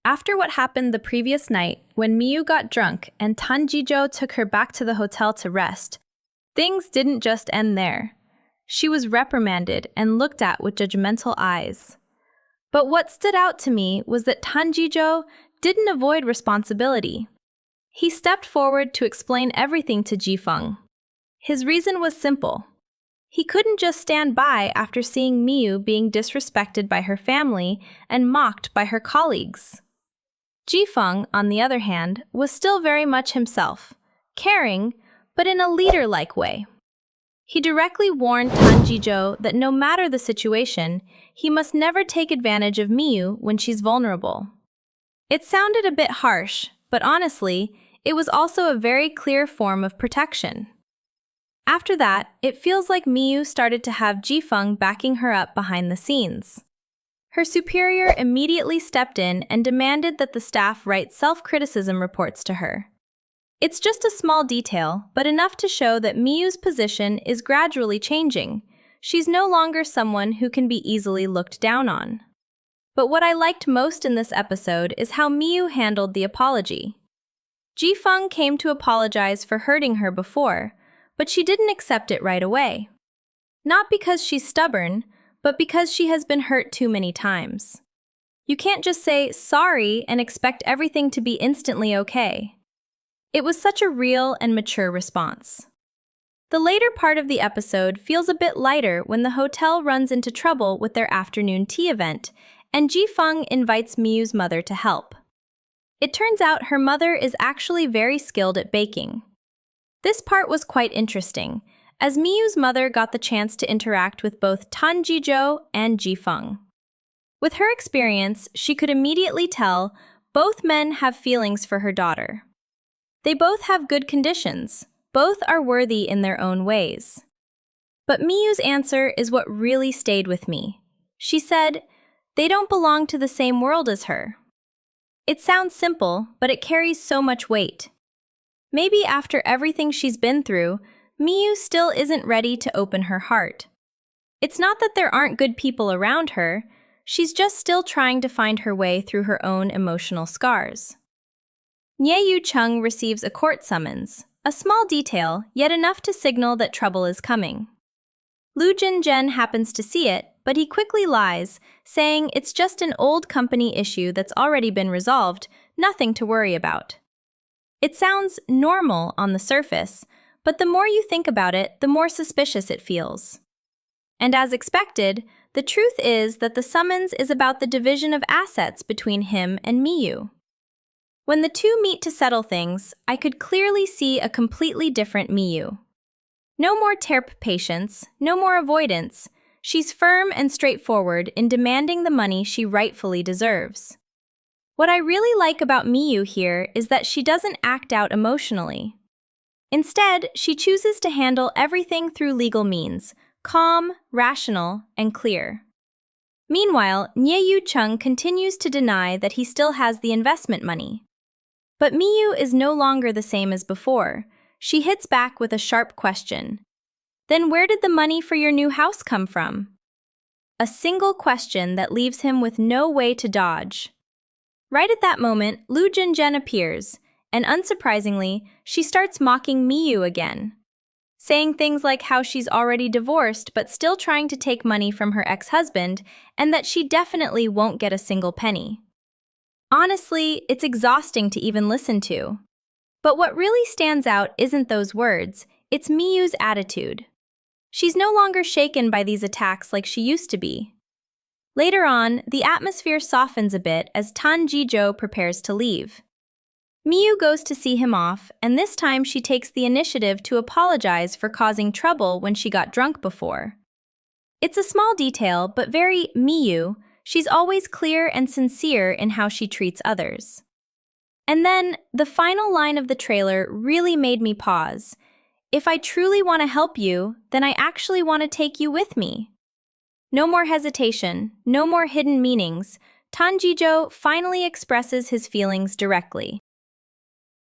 After what happened the previous night, when Miyu got drunk and Tanjijo took her back to the hotel to rest, things didn't just end there. She was reprimanded and looked at with judgmental eyes. But what stood out to me was that Tanjijo didn't avoid responsibility. He stepped forward to explain everything to Jifeng. His reason was simple. He couldn't just stand by after seeing Miyu being disrespected by her family and mocked by her colleagues. Jifeng, on the other hand, was still very much himself, caring, but in a leader-like way. He directly warned Tanjijo that no matter the situation, he must never take advantage of Miyu when she's vulnerable. It sounded a bit harsh, but honestly, it was also a very clear form of protection. After that, it feels like Miyu started to have Jifeng backing her up behind the scenes. Her superior immediately stepped in and demanded that the staff write self-criticism reports to her. It's just a small detail, but enough to show that Miyu's position is gradually changing. She's no longer someone who can be easily looked down on. But what I liked most in this episode is how Miyu handled the apology. Jifeng came to apologize for hurting her before, but she didn't accept it right away. Not because she's stubborn, but because she has been hurt too many times. You can't just say sorry and expect everything to be instantly okay. It was such a real and mature response. The later part of the episode feels a bit lighter when the hotel runs into trouble with their afternoon tea event, and Jifeng invites Miyu's mother to help. It turns out her mother is actually very skilled at baking. This part was quite interesting, as Miyu's mother got the chance to interact with both Tanjijo and Jifeng. With her experience, she could immediately tell both men have feelings for her daughter. They both have good conditions, both are worthy in their own ways. But Miyu's answer is what really stayed with me. She said, they don't belong to the same world as her. It sounds simple, but it carries so much weight. Maybe after everything she's been through, Miyu still isn't ready to open her heart. It's not that there aren't good people around her, she's just still trying to find her way through her own emotional scars. Miyu Chung receives a court summons, a small detail, yet enough to signal that trouble is coming. Lu Jinzhen happens to see it, but he quickly lies, saying it's just an old company issue that's already been resolved, nothing to worry about. It sounds normal on the surface, but the more you think about it, the more suspicious it feels. And as expected, the truth is that the summons is about the division of assets between him and Miyu. When the two meet to settle things, I could clearly see a completely different Miyu. No more terp patience, no more avoidance. She's firm and straightforward in demanding the money she rightfully deserves. What I really like about Miyu here is that she doesn't act out emotionally. Instead, she chooses to handle everything through legal means, calm, rational, and clear. Meanwhile, Miyu Chung continues to deny that he still has the investment money. But Miyu is no longer the same as before. She hits back with a sharp question. Then where did the money for your new house come from? A single question that leaves him with no way to dodge. Right at that moment, Lu Jinzhen appears, and unsurprisingly, she starts mocking Miyu again, saying things like how she's already divorced but still trying to take money from her ex-husband and that she definitely won't get a single penny. Honestly, it's exhausting to even listen to. But what really stands out isn't those words, it's Miyu's attitude. She's no longer shaken by these attacks like she used to be. Later on, the atmosphere softens a bit as Tanjijo prepares to leave. Miyu goes to see him off, and this time she takes the initiative to apologize for causing trouble when she got drunk before. It's a small detail, but very Miyu. She's always clear and sincere in how she treats others. And then, the final line of the trailer really made me pause. If I truly want to help you, then I actually want to take you with me. No more hesitation, no more hidden meanings. Tanjijo finally expresses his feelings directly.